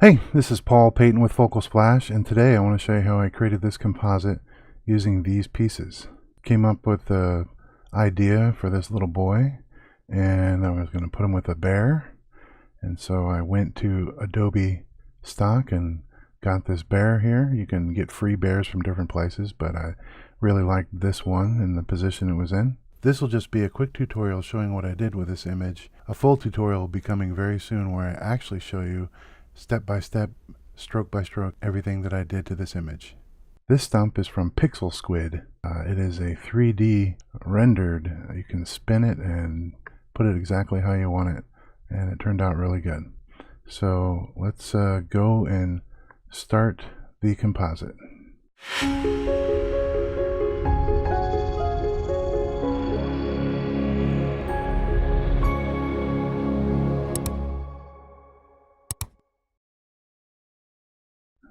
Hey, this is Paul Payton with Focal Splash, and today I want to show you how I created this composite using these pieces. Came up with the idea for this little boy, and I was going to put him with a bear, and so I went to Adobe Stock and got this bear here. You can get free bears from different places, but I really liked this one in the position it was in. This will just be a quick tutorial showing what I did with this image. A full tutorial will be coming very soon where I actually show you step by step, stroke by stroke, everything that I did to this image. This stump is from Pixel Squid. It is a 3D rendered. You can spin it and put it exactly how you want it, and it turned out really good. So let's go and start the composite.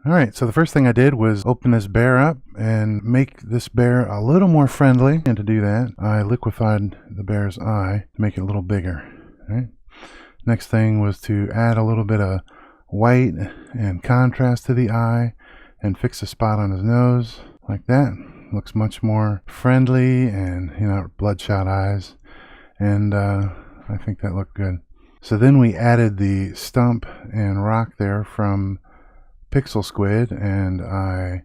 Alright, so the first thing I did was open this bear up and make this bear a little more friendly. And to do that, I liquefied the bear's eye to make it a little bigger. Right? Next thing was to add a little bit of white and contrast to the eye and fix a spot on his nose like that. Looks much more friendly and, bloodshot eyes. And I think that looked good. So then we added the stump and rock there from Pixel Squid, and I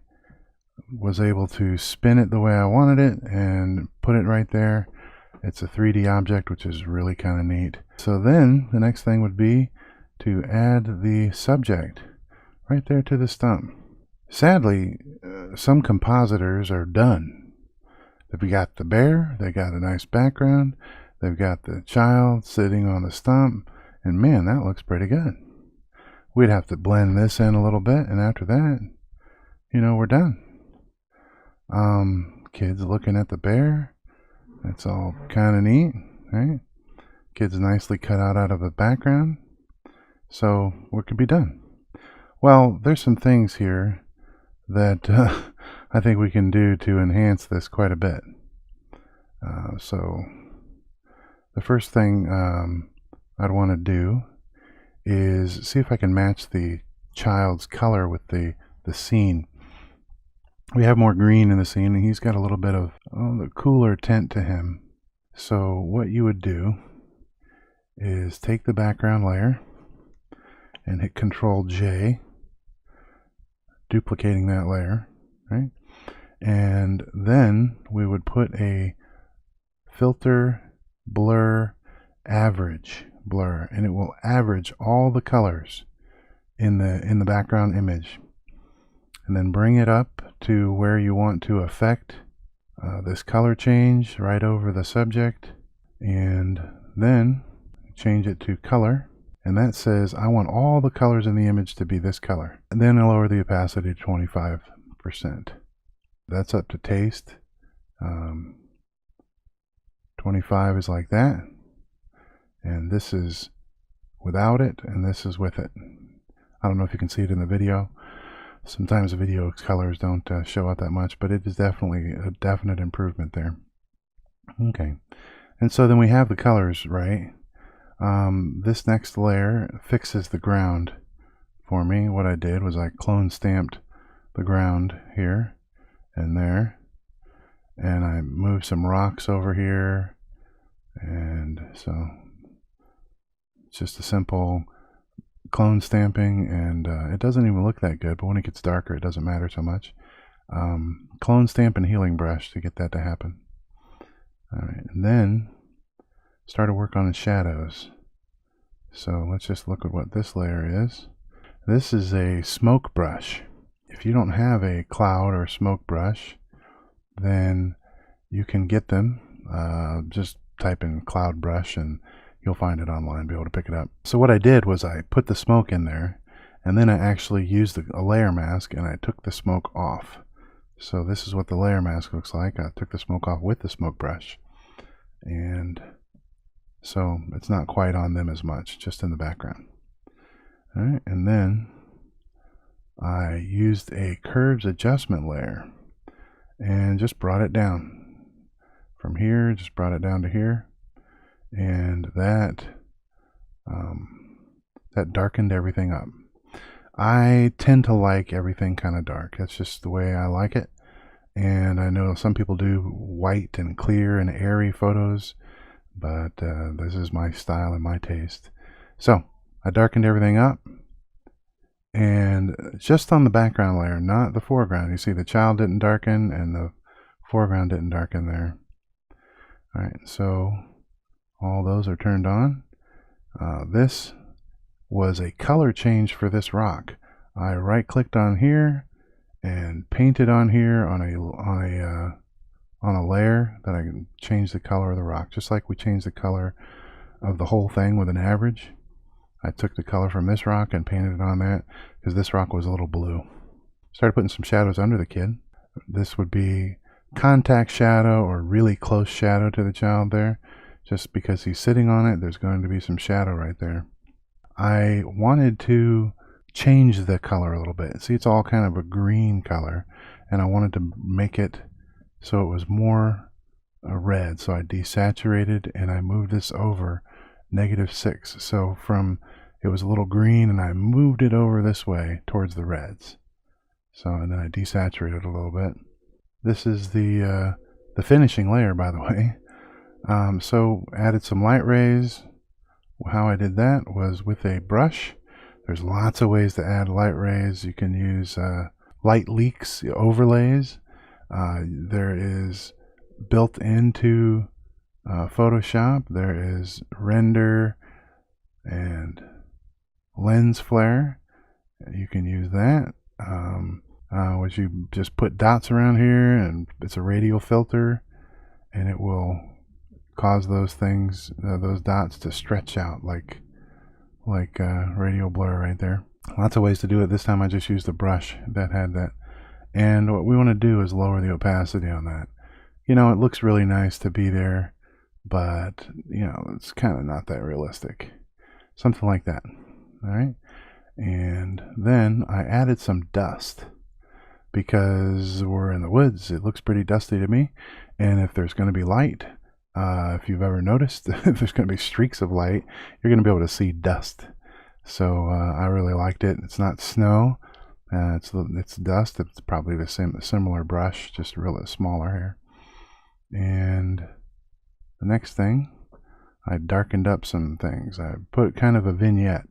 was able to spin it the way I wanted it and put it right there. It's a 3D object, which is really kind of neat. So then the next thing would be to add the subject right there to the stump. Sadly, some compositors are done. They've got the bear, they got a nice background, they've got the child sitting on the stump, and man, that looks pretty good. We'd have to blend this in a little bit, and after that, we're done. Kids looking at the bear. That's all kind of neat, right? Kids nicely cut out of the background. So what could be done? Well, there's some things here that I think we can do to enhance this quite a bit. So the first thing I'd want to do is see if I can match the child's color with the scene. We have more green in the scene, and he's got a little bit of the cooler tint to him. So what you would do is take the background layer and hit Control J, duplicating that layer, right? And then we would put a filter blur average blur, and it will average all the colors in the background image, and then bring it up to where you want to affect this color change right over the subject, and then change it to color, and that says I want all the colors in the image to be this color. And then I'll lower the opacity to 25%. That's up to taste. 25 is like that, and this is without it, and this is with it. I don't know if you can see it in the video. Sometimes the video colors don't show up that much, but it is definitely a definite improvement there. Okay, and so then we have the colors, right? This next layer fixes the ground for me. What I did was I clone stamped the ground here and there, and I moved some rocks over here, and so just a simple clone stamping, and it doesn't even look that good, but when it gets darker it doesn't matter so much. Clone stamp and healing brush to get that to happen. Alright, and then start to work on the shadows. So let's just look at what this layer is. This is a smoke brush. If you don't have a cloud or smoke brush, then you can get them. Just type in cloud brush and you'll find it online, be able to pick it up. So what I did was I put the smoke in there, and then I actually used a layer mask, and I took the smoke off. So this is what the layer mask looks like. I took the smoke off with the smoke brush, and so it's not quite on them as much, just in the background. All right, and then I used a curves adjustment layer and just brought it down from here, just brought it down to here, and that darkened everything up. I tend to like everything kind of dark. That's just the way I like it. And I know some people do white and clear and airy photos, but this is my style and my taste. So I darkened everything up, and just on the background layer, not the foreground. You see the child didn't darken and the foreground didn't darken there. All right, so all those are turned on. This was a color change for this rock. I right clicked on here and painted on here on a layer that I can change the color of the rock, just like we changed the color of the whole thing with an average. I took the color from this rock and painted it on that because this rock was a little blue. Started putting some shadows under the kid. This would be contact shadow or really close shadow to the child there. Just because he's sitting on it, there's going to be some shadow right there. I wanted to change the color a little bit. See, it's all kind of a green color, and I wanted to make it so it was more red. So I desaturated and I moved this over -6. So from it was a little green and I moved it over this way towards the reds. So, and then I desaturated a little bit. This is the finishing layer, by the way. So added some light rays. How I did that was with a brush. There's lots of ways to add light rays. You can use light leaks, overlays. There is built into Photoshop, there is render and lens flare. You can use that, which you just put dots around here, and it's a radial filter, and it will cause those things, those dots to stretch out like radial blur right there. Lots of ways to do it. This time I just used a brush that had that. And what we want to do is lower the opacity on that. You know, it looks really nice to be there, but, you know, it's kind of not that realistic. Something like that. All right. And then I added some dust because we're in the woods. It looks pretty dusty to me. And if there's going to be light, if you've ever noticed, if there's going to be streaks of light, you're going to be able to see dust. So I really liked it. It's not snow. It's dust. It's probably the same similar brush, just really smaller here. And the next thing, I darkened up some things. I put kind of a vignette.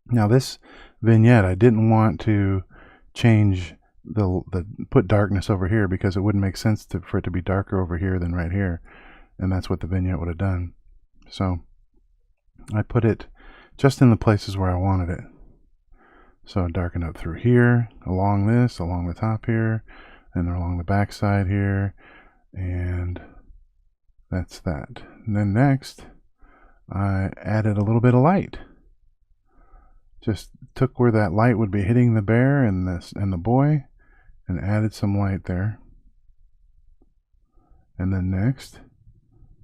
Now this vignette, I didn't want to change put darkness over here because it wouldn't make sense for it to be darker over here than right here. And that's what the vignette would have done. So I put it just in the places where I wanted it. So I darkened up through here, along this, along the top here, and along the back side here, and that's that. And then next, I added a little bit of light. Just took where that light would be hitting the bear and the boy, and added some light there. And then next,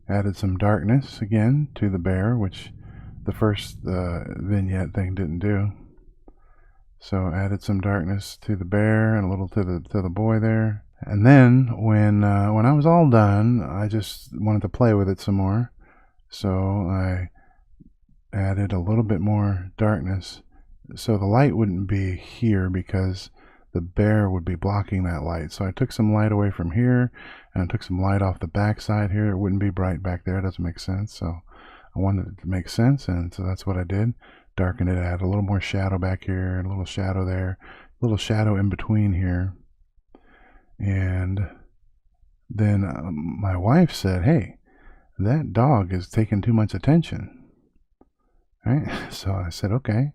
added some darkness again to the bear, which the first vignette thing didn't do. So added some darkness to the bear and a little to the boy there. And then when I was all done, I just wanted to play with it some more. So I added a little bit more darkness. So the light wouldn't be here because the bear would be blocking that light. So I took some light away from here and I took some light off the back side here. It wouldn't be bright back there. It doesn't make sense. So I wanted it to make sense, and so that's what I did. Darkened it, add a little more shadow back here, a little shadow there, a little shadow in between here. And then my wife said, "Hey, that dog is taking too much attention." Right? So I said, "Okay,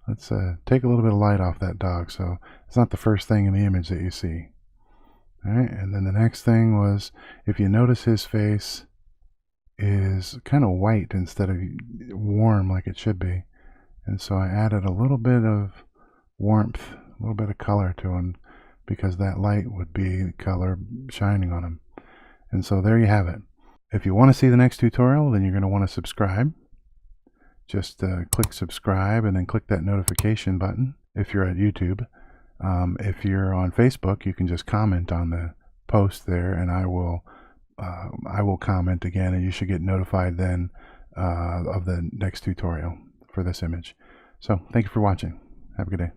let's take a little bit of light off that dog so it's not the first thing in the image that you see." All right, and then the next thing was, if you notice, his face is kind of white instead of warm like it should be. And so I added a little bit of warmth, a little bit of color to him, because that light would be color shining on him. And so there you have it. If you want to see the next tutorial, then you're going to want to subscribe. Just click subscribe and then click that notification button if you're at YouTube. If you're on Facebook, you can just comment on the post there, and I will comment again, and you should get notified then of the next tutorial for this image. So thank you for watching. Have a good day.